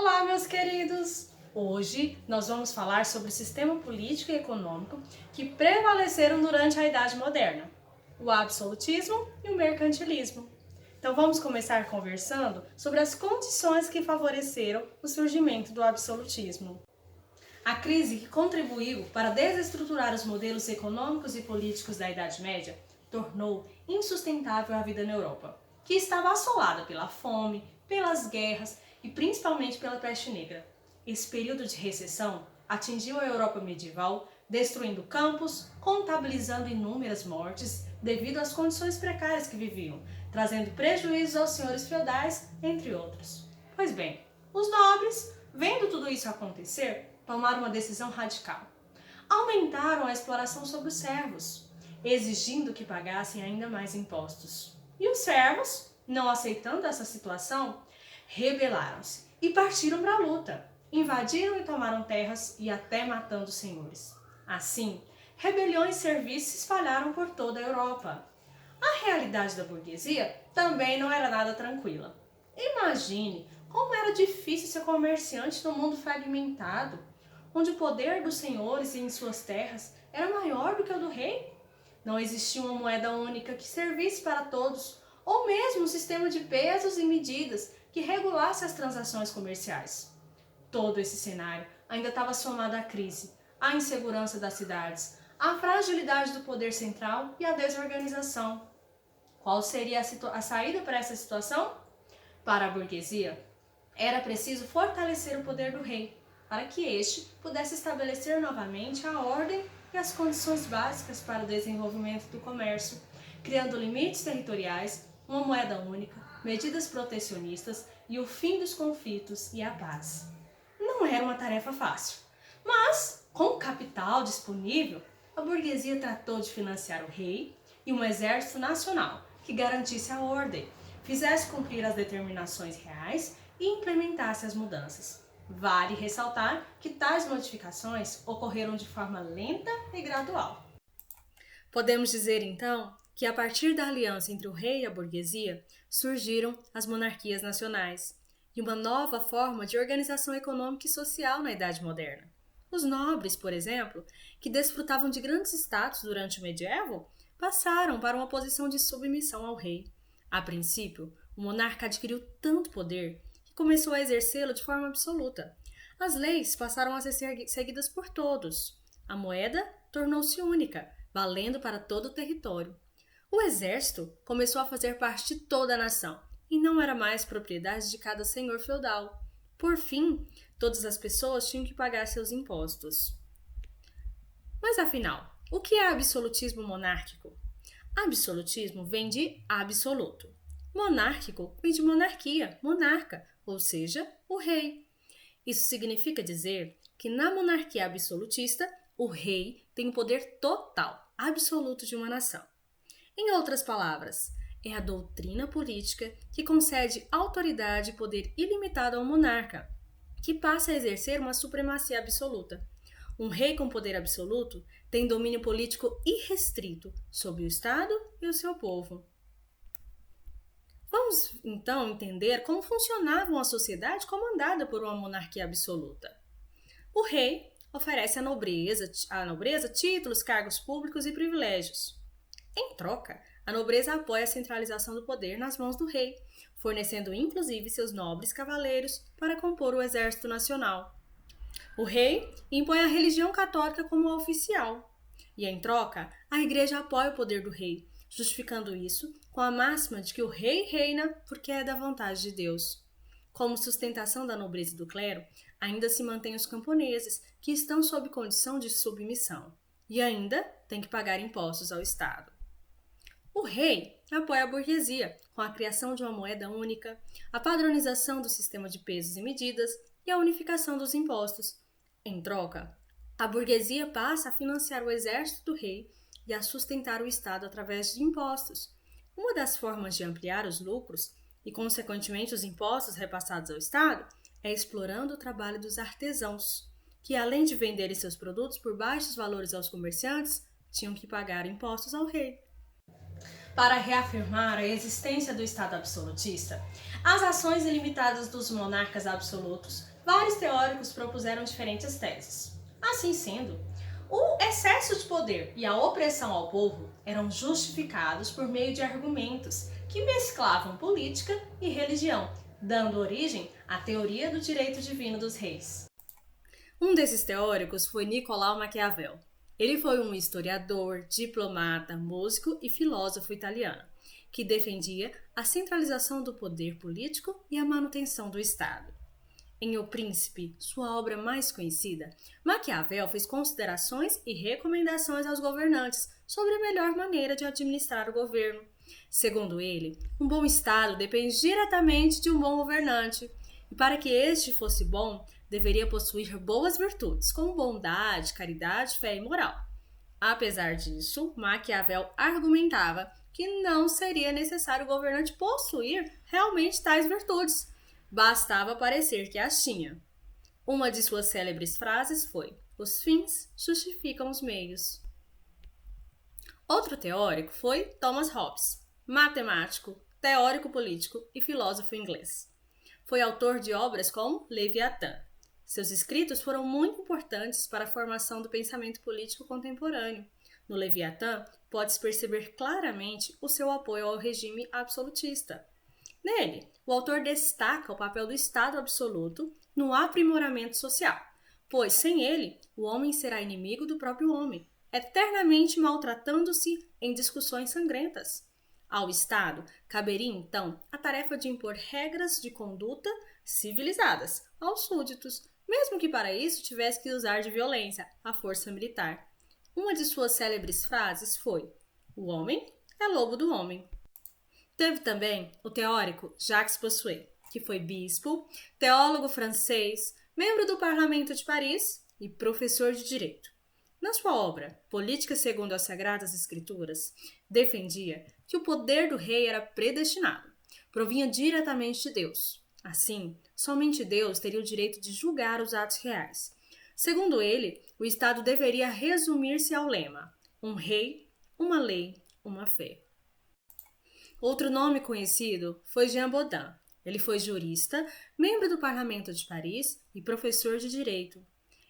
Olá, meus queridos! Hoje nós vamos falar sobre o sistema político e econômico que prevaleceram durante a Idade Moderna, o absolutismo e o mercantilismo. Então vamos começar conversando sobre as condições que favoreceram o surgimento do absolutismo. A crise que contribuiu para desestruturar os modelos econômicos e políticos da Idade Média tornou insustentável a vida na Europa, que estava assolada pela fome, pelas guerras e principalmente pela peste negra. Esse período de recessão atingiu a Europa medieval, destruindo campos, contabilizando inúmeras mortes devido às condições precárias que viviam, trazendo prejuízos aos senhores feudais, entre outros. Pois bem, os nobres, vendo tudo isso acontecer, tomaram uma decisão radical. Aumentaram a exploração sobre os servos, exigindo que pagassem ainda mais impostos. E os servos, não aceitando essa situação, rebelaram-se e partiram para a luta. Invadiram e tomaram terras e até matando os senhores. Assim, rebeliões e serviços se espalharam por toda a Europa. A realidade da burguesia também não era nada tranquila. Imagine como era difícil ser comerciante no mundo fragmentado, onde o poder dos senhores em suas terras era maior do que o do rei. Não existia uma moeda única que servisse para todos, ou mesmo um sistema de pesos e medidas que regulasse as transações comerciais. Todo esse cenário ainda estava somado à crise, à insegurança das cidades, à fragilidade do poder central e à desorganização. Qual seria a saída para essa situação? Para a burguesia, era preciso fortalecer o poder do rei, para que este pudesse estabelecer novamente a ordem e as condições básicas para o desenvolvimento do comércio, criando limites territoriais, uma moeda única, medidas protecionistas e o fim dos conflitos e a paz. Não era uma tarefa fácil, mas, com o capital disponível, a burguesia tratou de financiar o rei e um exército nacional que garantisse a ordem, fizesse cumprir as determinações reais e implementasse as mudanças. Vale ressaltar que tais modificações ocorreram de forma lenta e gradual. Podemos dizer, então, que a partir da aliança entre o rei e a burguesia surgiram as monarquias nacionais e uma nova forma de organização econômica e social na Idade Moderna. Os nobres, por exemplo, que desfrutavam de grandes status durante o medievo, passaram para uma posição de submissão ao rei. A princípio, o monarca adquiriu tanto poder que começou a exercê-lo de forma absoluta. As leis passaram a ser seguidas por todos. A moeda tornou-se única, valendo para todo o território. O exército começou a fazer parte de toda a nação e não era mais propriedade de cada senhor feudal. Por fim, todas as pessoas tinham que pagar seus impostos. Mas afinal, o que é absolutismo monárquico? Absolutismo vem de absoluto. Monárquico vem de monarquia, monarca, ou seja, o rei. Isso significa dizer que na monarquia absolutista, o rei tem o poder total, absoluto de uma nação. Em outras palavras, é a doutrina política que concede autoridade e poder ilimitado ao monarca, que passa a exercer uma supremacia absoluta. Um rei com poder absoluto tem domínio político irrestrito sobre o Estado e o seu povo. Vamos, então, entender como funcionava uma sociedade comandada por uma monarquia absoluta. O rei oferece à nobreza títulos, cargos públicos e privilégios. Em troca, a nobreza apoia a centralização do poder nas mãos do rei, fornecendo inclusive seus nobres cavaleiros para compor o exército nacional. O rei impõe a religião católica como oficial, e em troca, a igreja apoia o poder do rei, justificando isso com a máxima de que o rei reina porque é da vontade de Deus. Como sustentação da nobreza e do clero, ainda se mantêm os camponeses, que estão sob condição de submissão, e ainda têm que pagar impostos ao Estado. O rei apoia a burguesia com a criação de uma moeda única, a padronização do sistema de pesos e medidas e a unificação dos impostos. Em troca, a burguesia passa a financiar o exército do rei e a sustentar o Estado através de impostos. Uma das formas de ampliar os lucros e, consequentemente, os impostos repassados ao Estado é explorando o trabalho dos artesãos, que, além de venderem seus produtos por baixos valores aos comerciantes, tinham que pagar impostos ao rei. Para reafirmar a existência do Estado absolutista, as ações ilimitadas dos monarcas absolutos vários teóricos propuseram diferentes teses. Assim sendo, o excesso de poder e a opressão ao povo eram justificados por meio de argumentos que mesclavam política e religião, dando origem à teoria do direito divino dos reis. Um desses teóricos foi Nicolau Maquiavel. Ele foi um historiador, diplomata, músico e filósofo italiano, que defendia a centralização do poder político e a manutenção do Estado. Em O Príncipe, sua obra mais conhecida, Maquiavel fez considerações e recomendações aos governantes sobre a melhor maneira de administrar o governo. Segundo ele, um bom Estado depende diretamente de um bom governante, e para que este fosse bom, deveria possuir boas virtudes, como bondade, caridade, fé e moral. Apesar disso, Maquiavel argumentava que não seria necessário o governante possuir realmente tais virtudes. Bastava parecer que as tinha. Uma de suas célebres frases foi: "Os fins justificam os meios". Outro teórico foi Thomas Hobbes, matemático, teórico político e filósofo inglês. Foi autor de obras como Leviatã. Seus escritos foram muito importantes para a formação do pensamento político contemporâneo. No Leviatã, pode-se perceber claramente o seu apoio ao regime absolutista. Nele, o autor destaca o papel do Estado absoluto no aprimoramento social, pois sem ele, o homem será inimigo do próprio homem, eternamente maltratando-se em discussões sangrentas. Ao Estado, caberia então a tarefa de impor regras de conduta civilizadas aos súditos, mesmo que para isso tivesse que usar de violência, a força militar. Uma de suas célebres frases foi: "O homem é lobo do homem". Teve também o teórico Jacques Bossuet, que foi bispo, teólogo francês, membro do Parlamento de Paris e professor de direito. Na sua obra Política segundo as Sagradas Escrituras, defendia que o poder do rei era predestinado, provinha diretamente de Deus. Assim, somente Deus teria o direito de julgar os atos reais. Segundo ele, o Estado deveria resumir-se ao lema: um rei, uma lei, uma fé. Outro nome conhecido foi Jean Bodin. Ele foi jurista, membro do Parlamento de Paris e professor de direito.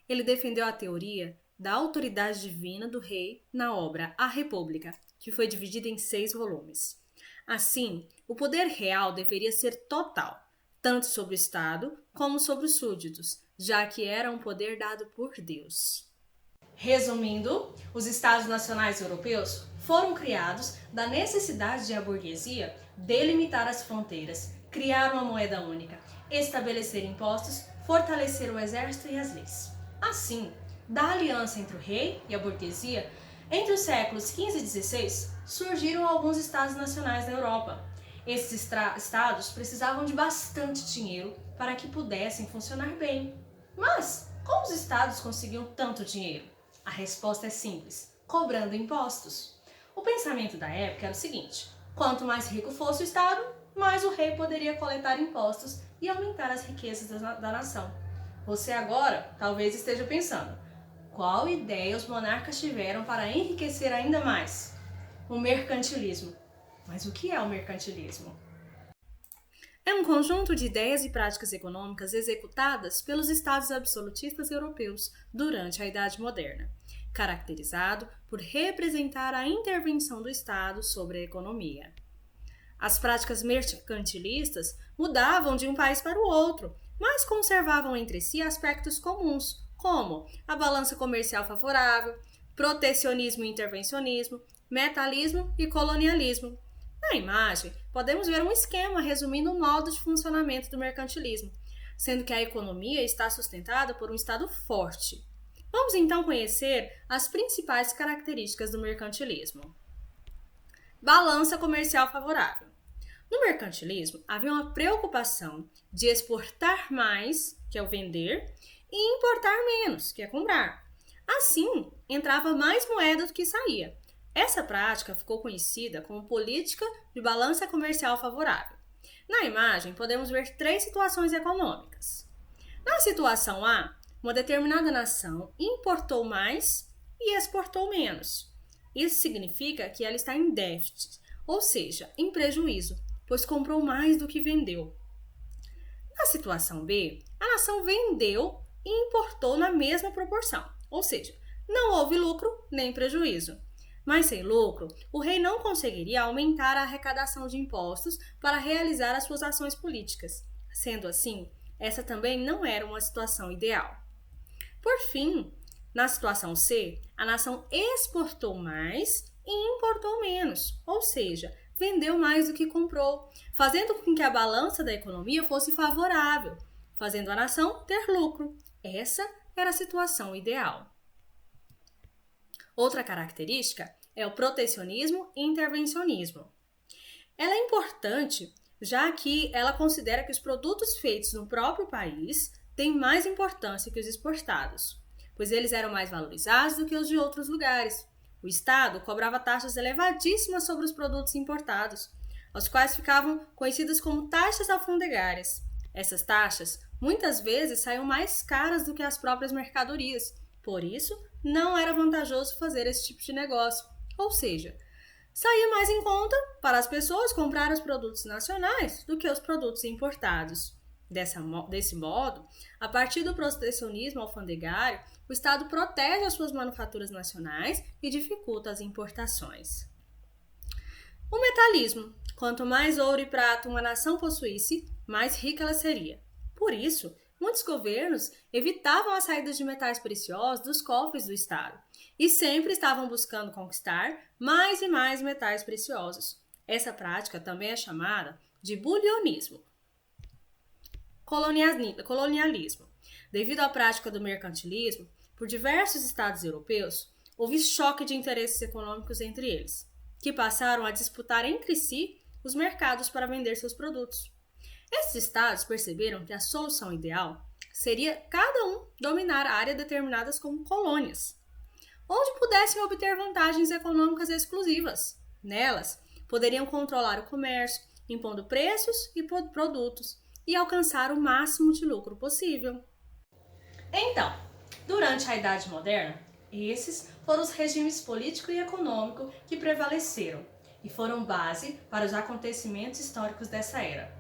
Ele defendeu a teoria da autoridade divina do rei na obra A República, que foi dividida em 6 volumes. Assim, o poder real deveria ser total, tanto sobre o Estado como sobre os súditos, já que era um poder dado por Deus. Resumindo, os Estados nacionais europeus foram criados da necessidade de a burguesia delimitar as fronteiras, criar uma moeda única, estabelecer impostos, fortalecer o exército e as leis. Assim, da aliança entre o rei e a burguesia, entre os séculos XV e XVI, surgiram alguns estados nacionais da Europa. Esses estados precisavam de bastante dinheiro para que pudessem funcionar bem. Mas como os estados conseguiam tanto dinheiro? A resposta é simples: cobrando impostos. O pensamento da época era o seguinte: quanto mais rico fosse o estado, mais o rei poderia coletar impostos e aumentar as riquezas da nação. Você agora talvez esteja pensando: qual ideia os monarcas tiveram para enriquecer ainda mais? O mercantilismo. Mas o que é o mercantilismo? É um conjunto de ideias e práticas econômicas executadas pelos estados absolutistas europeus durante a Idade Moderna, caracterizado por representar a intervenção do Estado sobre a economia. As práticas mercantilistas mudavam de um país para o outro, mas conservavam entre si aspectos comuns, como a balança comercial favorável, protecionismo e intervencionismo, metalismo e colonialismo. Na imagem, podemos ver um esquema resumindo o modo de funcionamento do mercantilismo, sendo que a economia está sustentada por um Estado forte. Vamos então conhecer as principais características do mercantilismo. Balança comercial favorável. No mercantilismo, havia uma preocupação de exportar mais, que é o vender, e importar menos, que é comprar. Assim, entrava mais moeda do que saía. Essa prática ficou conhecida como política de balança comercial favorável. Na imagem, podemos ver 3 situações econômicas. Na situação A, uma determinada nação importou mais e exportou menos. Isso significa que ela está em déficit, ou seja, em prejuízo, pois comprou mais do que vendeu. Na situação B, a nação vendeu e importou na mesma proporção, ou seja, não houve lucro nem prejuízo. Mas sem lucro, o rei não conseguiria aumentar a arrecadação de impostos para realizar as suas ações políticas. Sendo assim, essa também não era uma situação ideal. Por fim, na situação C, a nação exportou mais e importou menos, ou seja, vendeu mais do que comprou, fazendo com que a balança da economia fosse favorável, fazendo a nação ter lucro. Essa era a situação ideal. Outra característica é o protecionismo e intervencionismo. Ela é importante, já que ela considera que os produtos feitos no próprio país têm mais importância que os exportados, pois eles eram mais valorizados do que os de outros lugares. O Estado cobrava taxas elevadíssimas sobre os produtos importados, as quais ficavam conhecidas como taxas alfandegárias. Essas taxas muitas vezes saíam mais caras do que as próprias mercadorias, por isso não era vantajoso fazer esse tipo de negócio, ou seja, saía mais em conta para as pessoas comprar os produtos nacionais do que os produtos importados. Desse modo, a partir do protecionismo alfandegário, o Estado protege as suas manufaturas nacionais e dificulta as importações. O metalismo. Quanto mais ouro e prata uma nação possuísse, mais rica ela seria. Por isso, muitos governos evitavam a saída de metais preciosos dos cofres do Estado e sempre estavam buscando conquistar mais e mais metais preciosos. Essa prática também é chamada de bulionismo. Colonialismo. Devido à prática do mercantilismo, por diversos estados europeus, houve choque de interesses econômicos entre eles, que passaram a disputar entre si os mercados para vender seus produtos. Esses estados perceberam que a solução ideal seria cada um dominar áreas determinadas como colônias, onde pudessem obter vantagens econômicas exclusivas. Nelas, poderiam controlar o comércio, impondo preços e produtos, e alcançar o máximo de lucro possível. Então, durante a Idade Moderna, esses foram os regimes político e econômico que prevaleceram e foram base para os acontecimentos históricos dessa era.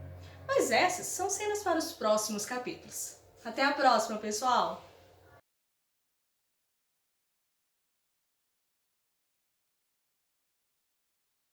Mas essas são cenas para os próximos capítulos. Até a próxima, pessoal!